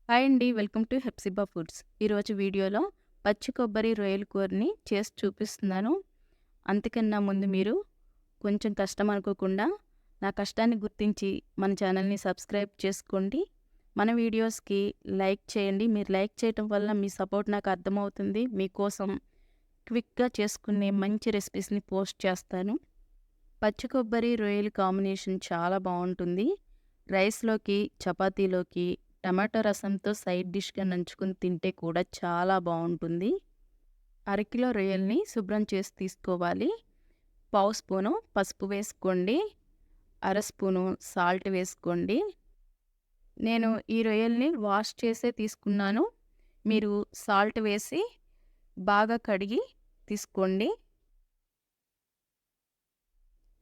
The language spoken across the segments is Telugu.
హాయ్ అండి. Welcome to Hepsiba foods. ఈరోజు వీడియోలో పచ్చి కొబ్బరి రొయ్యల కూరని చేసి చూపిస్తున్నాను. అంతకన్నా ముందు మీరు కొంచెం కష్టం అనుకోకుండా నా కష్టాన్ని గుర్తించి మన ఛానల్ని సబ్స్క్రైబ్ చేసుకోండి. మన వీడియోస్కి లైక్ చేయండి. మీరు లైక్ చేయటం వల్ల మీ సపోర్ట్ నాకు అర్థమవుతుంది. మీకోసం క్విక్గా చేసుకునే మంచి రెసిపీస్ని పోస్ట్ చేస్తాను. పచ్చి కొబ్బరి రొయ్యల కాంబినేషన్ చాలా బాగుంటుంది. రైస్లోకి, చపాతీలోకి, టమాటో రసంతో సైడ్ డిష్గా నంచుకుని తింటే కూడా చాలా బాగుంటుంది. అరకిలో రొయ్యల్ని శుభ్రం చేసి తీసుకోవాలి. పావు స్పూను పసుపు వేసుకోండి. అర స్పూను సాల్ట్ వేసుకోండి. నేను ఈ రొయ్యల్ని వాష్ చేసే తీసుకున్నాను. మీరు సాల్ట్ వేసి బాగా కడిగి తీసుకోండి.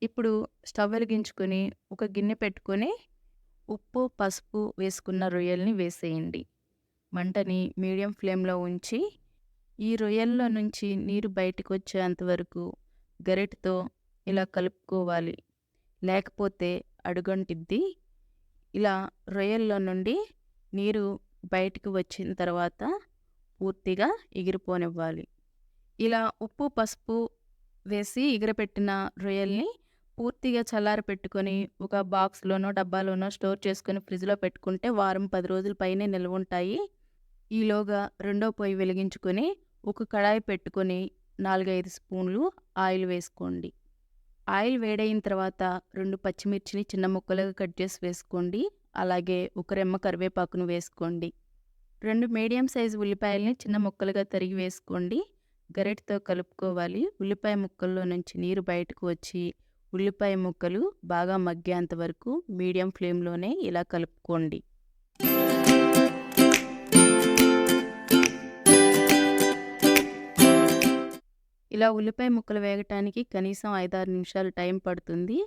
ఇప్పుడు స్టవ్ వెలిగించుకొని ఒక గిన్నె పెట్టుకొని ఉప్పు, పసుపు వేసుకున్న రొయ్యల్ని వేసేయండి. మంటని మీడియం ఫ్లేమ్లో ఉంచి ఈ రొయ్యల్లో నుంచి నీరు బయటకు వచ్చేంత వరకు గరిటెతో ఇలా కలుపుకోవాలి. లేకపోతే అడుగంటిద్ది. ఇలా రొయ్యల్లో నుండి నీరు బయటకు వచ్చిన తర్వాత పూర్తిగా ఎగిరిపోనివ్వాలి. ఇలా ఉప్పు, పసుపు వేసి ఎగిరపెట్టిన రొయ్యల్ని పూర్తిగా చల్లార పెట్టుకొని ఒక బాక్స్లోనో డబ్బాలోనో స్టోర్ చేసుకొని ఫ్రిడ్జ్లో పెట్టుకుంటే వారం 10 రోజుల పైనే నిల్వ ఉంటాయి. ఈలోగా రెండో పొయ్యి వెలిగించుకొని ఒక కడాయి పెట్టుకొని 4-5 స్పూన్లు ఆయిల్ వేసుకోండి. ఆయిల్ వేడైన తర్వాత 2 పచ్చిమిర్చిని చిన్న ముక్కలుగా కట్ చేసి వేసుకోండి. అలాగే ఒక రెమ్మ కరివేపాకును వేసుకోండి. 2 మీడియం సైజు ఉల్లిపాయలని చిన్న ముక్కలుగా తరిగి వేసుకోండి. గరిటెతో కలుపుకోవాలి. ఉల్లిపాయ ముక్కల్లో నుంచి నీరు బయటకు వచ్చి ఉల్లిపాయ ముక్కలు బాగా మగ్గేంత వరకు మీడియం ఫ్లేమ్లోనే ఇలా కలుపుకోండి. ఇలా ఉల్లిపాయ ముక్కలు వేగటానికి కనీసం 5-6 నిమిషాలు టైం పడుతుంది.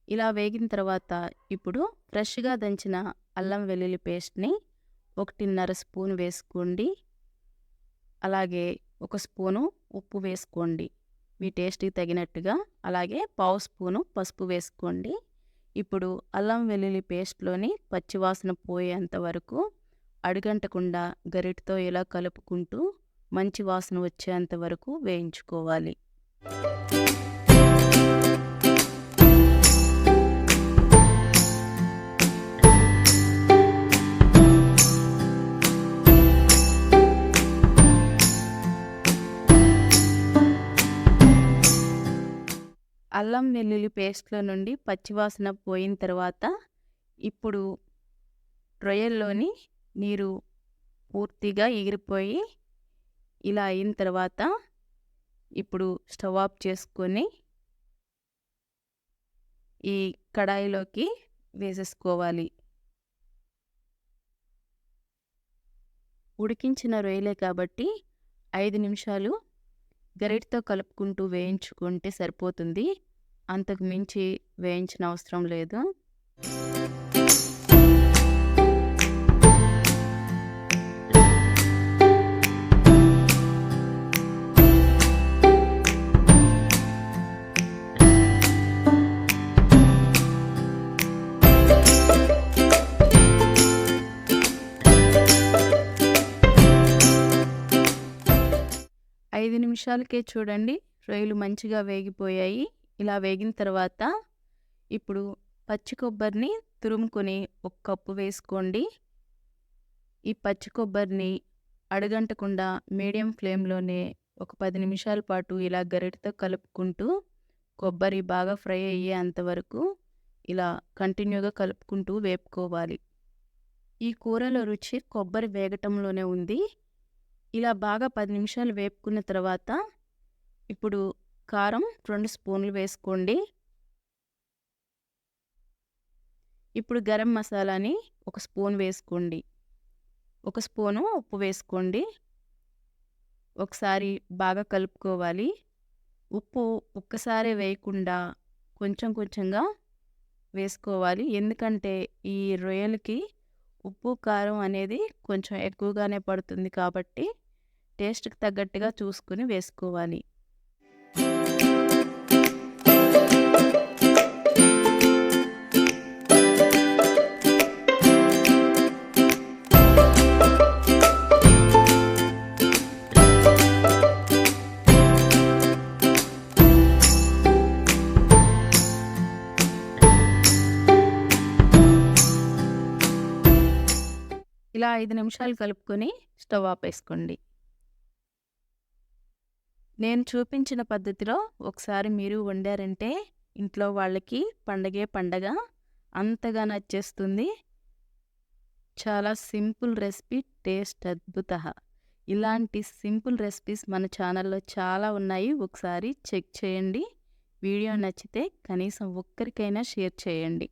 ఇలా వేగిన తర్వాత ఇప్పుడు ఫ్రెష్గా దంచిన అల్లం వెల్లుల్లి పేస్ట్ని 1.5 స్పూన్ వేసుకోండి. అలాగే 1 స్పూను ఉప్పు వేసుకోండి మీ టేస్ట్కి తగినట్టుగా. అలాగే పావు స్పూను పసుపు వేసుకోండి. ఇప్పుడు అల్లం వెల్లుల్లి పేస్ట్లోని పచ్చివాసన పోయేంత వరకు అడుగంటకుండా గరిటెతో ఇలా కలుపుకుంటూ మంచి వాసన వచ్చేంత వరకు వేయించుకోవాలి. అల్లం వెల్లుల్లి పేస్ట్లో నుండి పచ్చివాసన పోయిన తర్వాత ఇప్పుడు రొయ్యల్లోని నీరు పూర్తిగా ఎగిరిపోయి ఇలా అయిన తర్వాత ఇప్పుడు స్టవ్ ఆఫ్ చేసుకొని ఈ కడాయిలోకి వేసేసుకోవాలి. ఉడికించిన రొయ్యలే కాబట్టి 5 నిమిషాలు గరిటెతో కలుపుకుంటూ వేయించుకుంటే సరిపోతుంది. అంతకు మించి వేయించిన అవసరం లేదు. ఐదు నిమిషాలకే చూడండి రొయ్యలు మంచిగా వేగిపోయాయి. ఇలా వేగిన తర్వాత ఇప్పుడు పచ్చి కొబ్బరిని తురుముకొని 1 కప్పు వేసుకోండి. ఈ పచ్చి కొబ్బరిని అడుగంటకుండా మీడియం ఫ్లేమ్లోనే ఒక 10 నిమిషాల పాటు ఇలా గరిటెతో కలుపుకుంటూ కొబ్బరి బాగా ఫ్రై అయ్యేంత వరకు ఇలా కంటిన్యూగా కలుపుకుంటూ వేపుకోవాలి. ఈ కూరలో రుచి కొబ్బరి వేగటంలోనే ఉంది. ఇలా బాగా 10 నిమిషాలు వేపుకున్న తర్వాత ఇప్పుడు కారం 2 స్పూన్లు వేసుకోండి. ఇప్పుడు గరం మసాలాని 1 స్పూన్ వేసుకోండి. 1 స్పూను ఉప్పు వేసుకోండి. ఒకసారి బాగా కలుపుకోవాలి. ఉప్పు ఒక్కసారే వేయకుండా కొంచెం కొంచెంగా వేసుకోవాలి. ఎందుకంటే ఈ రొయ్యలకి ఉప్పు, కారం అనేది కొంచెం ఎక్కువగానే పడుతుంది కాబట్టి టేస్ట్కి తగ్గట్టుగా చూసుకుని వేసుకోవాలి. ఇలా 5 నిమిషాలు కలుపుకొని స్టవ్ ఆపేసుకోండి. నేను చూపించిన పద్ధతిలో ఒకసారి మీరు వండారంటే ఇంట్లో వాళ్ళకి పండగే పండగ. అంతగా నచ్చేస్తుంది. చాలా సింపుల్ రెసిపీ, టేస్ట్ అద్భుతః. ఇలాంటి సింపుల్ రెసిపీస్ మన ఛానల్‌లో చాలా ఉన్నాయి. ఒకసారి చెక్ చేయండి. వీడియో నచ్చితే కనీసం ఒక్కరికైనా షేర్ చేయండి.